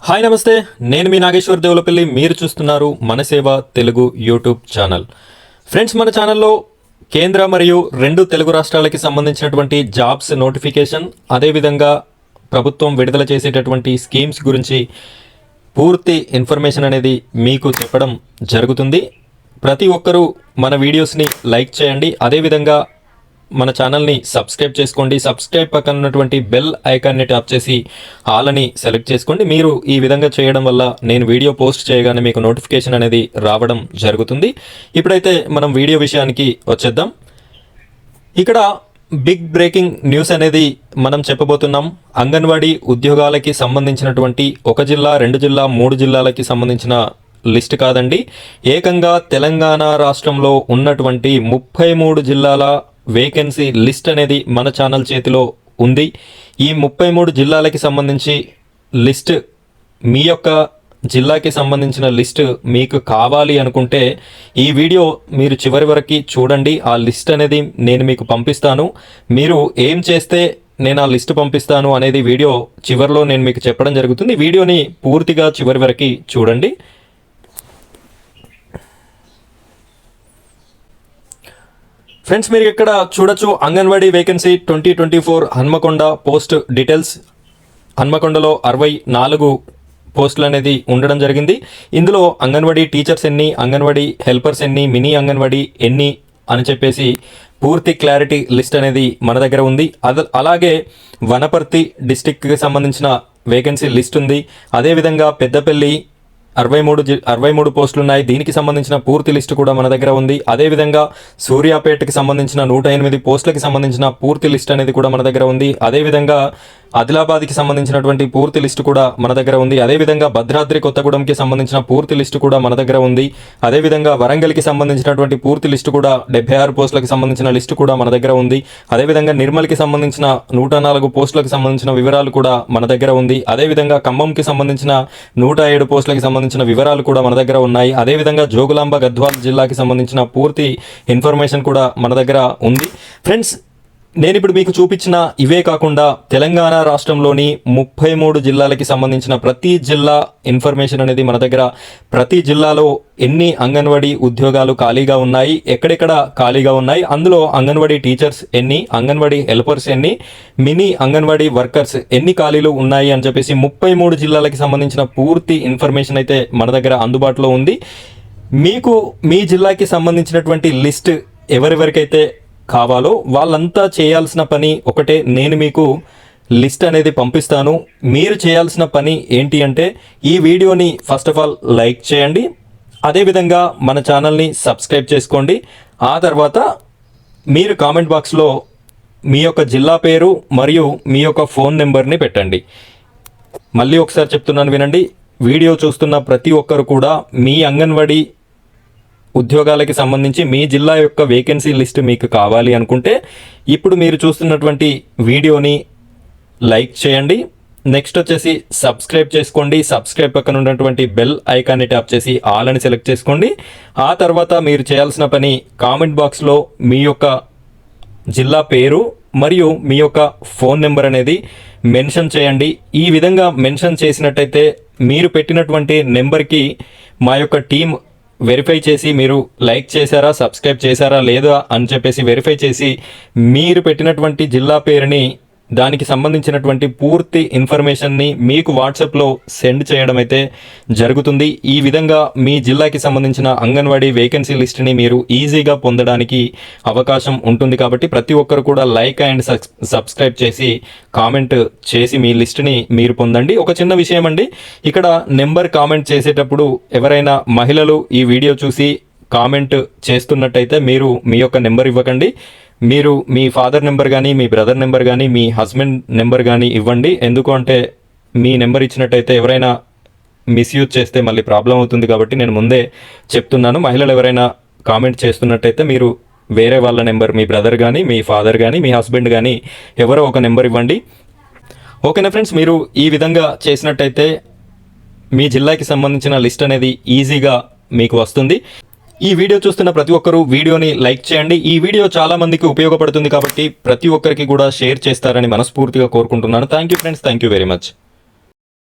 Hi నమస్తే, నేను మీ నాగేశ్వర్ దేవులపల్లి. మీరు చూస్తున్నారు మన సేవ తెలుగు యూట్యూబ్ ఛానల్. ఫ్రెండ్స్, మన ఛానల్లో కేంద్ర మరియు రెండు తెలుగు రాష్ట్రాలకి సంబంధించినటువంటి జాబ్స్ నోటిఫికేషన్, అదేవిధంగా ప్రభుత్వం విడుదల చేసేటటువంటి స్కీమ్స్ గురించి పూర్తి ఇన్ఫర్మేషన్ అనేది మీకు చెప్పడం జరుగుతుంది. ప్రతి ఒక్కరూ మన వీడియోస్ని లైక్ చేయండి, అదేవిధంగా మన ఛానల్ని సబ్స్క్రైబ్ చేసుకోండి. సబ్స్క్రైబ్ పక్కన ఉన్నటువంటి బెల్ ఐకాన్ని ట్యాప్ చేసి ఆల్ అని సెలెక్ట్ చేసుకోండి. మీరు ఈ విధంగా చేయడం వల్ల నేను వీడియో పోస్ట్ చేయగానే మీకు నోటిఫికేషన్ అనేది రావడం జరుగుతుంది. ఇప్పుడైతే మనం వీడియో విషయానికి వచ్చేద్దాం. ఇక్కడ బిగ్ బ్రేకింగ్ న్యూస్ అనేది మనం చెప్పబోతున్నాం. అంగన్వాడీ ఉద్యోగాలకి సంబంధించినటువంటి ఒక జిల్లా, రెండు జిల్లా, మూడు జిల్లాలకి సంబంధించిన లిస్ట్ కాదండి. ఏకంగా తెలంగాణ రాష్ట్రంలో ఉన్నటువంటి 33 జిల్లాల వేకెన్సీ లిస్ట్ అనేది మన ఛానల్ చేతిలో ఉంది. ఈ 33 జిల్లాలకి సంబంధించి లిస్ట్, మీ యొక్క జిల్లాకి సంబంధించిన లిస్ట్ మీకు కావాలి అనుకుంటే ఈ వీడియో మీరు చివరి వరకు చూడండి. ఆ లిస్ట్ అనేది నేను మీకు పంపిస్తాను. మీరు ఏం చేస్తే నేను ఆ లిస్ట్ పంపిస్తాను అనేది వీడియో చివరిలో నేను మీకు చెప్పడం జరుగుతుంది. వీడియోని పూర్తిగా చివరి వరకు చూడండి. ఫ్రెండ్స్, మీరు ఇక్కడ చూడొచ్చు anganwadi vacancy 2024 Hanamkonda post details. హన్మకొండలో 64 పోస్టులు అనేది ఉండడం జరిగింది. ఇందులో అంగన్వాడీ టీచర్స్ ఎన్ని, అంగన్వాడీ హెల్పర్స్ ఎన్ని, మినీ అంగన్వాడీ ఎన్ని అని చెప్పేసి పూర్తి క్లారిటీ లిస్ట్ అనేది మన దగ్గర ఉంది. అలాగే వనపర్తి డిస్టిక్కి సంబంధించిన వేకెన్సీ లిస్ట్ ఉంది. అదేవిధంగా పెద్దపల్లి 63 పోస్టులు ఉన్నాయి. దీనికి సంబంధించిన పూర్తి లిస్టు కూడా మన దగ్గర ఉంది. అదేవిధంగా సూర్యాపేటకి సంబంధించిన 108 పోస్టులకి సంబంధించిన పూర్తి లిస్ట్ అనేది కూడా మన దగ్గర ఉంది. అదేవిధంగా ఆదిలాబాద్కి సంబంధించినటువంటి పూర్తి లిస్టు కూడా మన దగ్గర ఉంది. అదేవిధంగా భద్రాద్రి కొత్తగూడెంకి సంబంధించిన పూర్తి లిస్టు కూడా మన దగ్గర ఉంది. అదేవిధంగా వరంగల్కి సంబంధించినటువంటి పూర్తి లిస్టు కూడా 76 పోస్టులకు సంబంధించిన లిస్టు కూడా మన దగ్గర ఉంది. అదేవిధంగా నిర్మల్కి సంబంధించిన 104 పోస్టులకు సంబంధించిన వివరాలు కూడా మన దగ్గర ఉంది. అదేవిధంగా ఖమ్మంకి సంబంధించిన 107 పోస్టులకు సంబంధించిన వివరాలు కూడా మన దగ్గర ఉన్నాయి. అదేవిధంగా జోగులాంబ గద్వాల్ జిల్లాకి సంబంధించిన పూర్తి ఇన్ఫర్మేషన్ కూడా మన దగ్గర ఉంది. ఫ్రెండ్స్, నేను ఇప్పుడు మీకు చూపించిన ఇవే కాకుండా తెలంగాణ రాష్ట్రంలోని 33 జిల్లాలకి సంబంధించిన ప్రతి జిల్లా ఇన్ఫర్మేషన్ అనేది మన దగ్గర, ప్రతి జిల్లాలో ఎన్ని అంగన్వాడీ ఉద్యోగాలు ఖాళీగా ఉన్నాయి, ఎక్కడెక్కడ ఖాళీగా ఉన్నాయి, అందులో అంగన్వాడీ టీచర్స్ ఎన్ని, అంగన్వాడీ హెల్పర్స్ ఎన్ని, మినీ అంగన్వాడీ వర్కర్స్ ఎన్ని ఖాళీలు ఉన్నాయి అని చెప్పేసి 33 జిల్లాలకి సంబంధించిన పూర్తి ఇన్ఫర్మేషన్ అయితే మన దగ్గర అందుబాటులో ఉంది. మీకు మీ జిల్లాకి సంబంధించినటువంటి లిస్ట్ ఎవరెవరికైతే కావాలో వాళ్ళంతా చేయాల్సిన పని ఒకటే, నేను మీకు లిస్ట్ అనేది పంపిస్తాను. మీరు చేయాల్సిన పని ఏంటి అంటే ఈ వీడియోని ఫస్ట్ ఆఫ్ ఆల్ లైక్ చేయండి, అదేవిధంగా మన ఛానల్ని సబ్స్క్రైబ్ చేసుకోండి. ఆ తర్వాత మీరు కామెంట్ బాక్స్లో మీ యొక్క జిల్లా పేరు మరియు మీ యొక్క ఫోన్ నెంబర్ని పెట్టండి. మళ్ళీ ఒకసారి చెప్తున్నాను వినండి. వీడియో చూస్తున్న ప్రతి ఒక్కరు కూడా మీ అంగన్వాడీ ఉద్యోగాలకి సంబంధించి మీ జిల్లా యొక్క వేకెన్సీ లిస్ట్ మీకు కావాలి అనుకుంటే ఇప్పుడు మీరు చూస్తున్నటువంటి వీడియోని లైక్ చేయండి. నెక్స్ట్ వచ్చేసి సబ్స్క్రైబ్ చేసుకోండి. సబ్స్క్రైబ్ పక్కన ఉన్నటువంటి బెల్ ఐకాన్ని ట్యాప్ చేసి ఆల్ అని సెలెక్ట్ చేసుకోండి. ఆ తర్వాత మీరు చేయాల్సిన పని కామెంట్ బాక్స్లో మీ యొక్క జిల్లా పేరు మరియు మీ యొక్క ఫోన్ నెంబర్ అనేది మెన్షన్ చేయండి. ఈ విధంగా మెన్షన్ చేసినట్టయితే మీరు పెట్టినటువంటి నెంబర్కి మా యొక్క టీం వెరిఫై చేసి మీరు లైక్ చేశారా, సబ్స్క్రైబ్ చేశారా లేదా అని చెప్పేసి వెరిఫై చేసి మీరు పెట్టినటువంటి జిల్లా పేరుని, దానికి సంబంధించినటువంటి పూర్తి ఇన్ఫర్మేషన్ని మీకు వాట్సాప్లో సెండ్ చేయడం అయితే జరుగుతుంది. ఈ విధంగా మీ జిల్లాకి సంబంధించిన అంగన్వాడీ వేకెన్సీ లిస్ట్ని మీరు ఈజీగా పొందడానికి అవకాశం ఉంటుంది. కాబట్టి ప్రతి ఒక్కరు కూడా లైక్ అండ్ సబ్స్క్రైబ్ చేసి కామెంట్ చేసి మీ లిస్ట్ని మీరు పొందండి. ఒక చిన్న విషయం అండి, ఇక్కడ నెంబర్ కామెంట్ చేసేటప్పుడు ఎవరైనా మహిళలు ఈ వీడియో చూసి కామెంట్ చేస్తున్నట్టయితే మీరు మీ యొక్క నెంబర్ ఇవ్వకండి. మీరు మీ ఫాదర్ నెంబర్ కానీ, మీ బ్రదర్ నెంబర్ కానీ, మీ హస్బెండ్ నెంబర్ కానీ ఇవ్వండి. ఎందుకు అంటే మీ నెంబర్ ఇచ్చినట్టయితే ఎవరైనా మిస్యూజ్ చేస్తే మళ్ళీ ప్రాబ్లం అవుతుంది. కాబట్టి నేను ముందే చెప్తున్నాను, మహిళలు ఎవరైనా కామెంట్ చేస్తున్నట్టయితే మీరు వేరే వాళ్ళ నెంబర్, మీ బ్రదర్ కానీ, మీ ఫాదర్ కానీ, మీ హస్బెండ్ కానీ ఎవరో ఒక నెంబర్ ఇవ్వండి. ఓకేనా ఫ్రెండ్స్, మీరు ఈ విధంగా చేసినట్టయితే మీ జిల్లాకి సంబంధించిన లిస్ట్ అనేది ఈజీగా మీకు వస్తుంది. ఈ వీడియో చూస్తున్న ప్రతి ఒక్కరూ వీడియోని లైక్ చేయండి. ఈ వీడియో చాలా మందికి ఉపయోగపడుతుంది కాబట్టి ప్రతి ఒక్కరికి కూడా షేర్ చేస్తారని మనస్ఫూర్తిగా కోరుకుంటున్నాను. Thank you friends, thank you very much.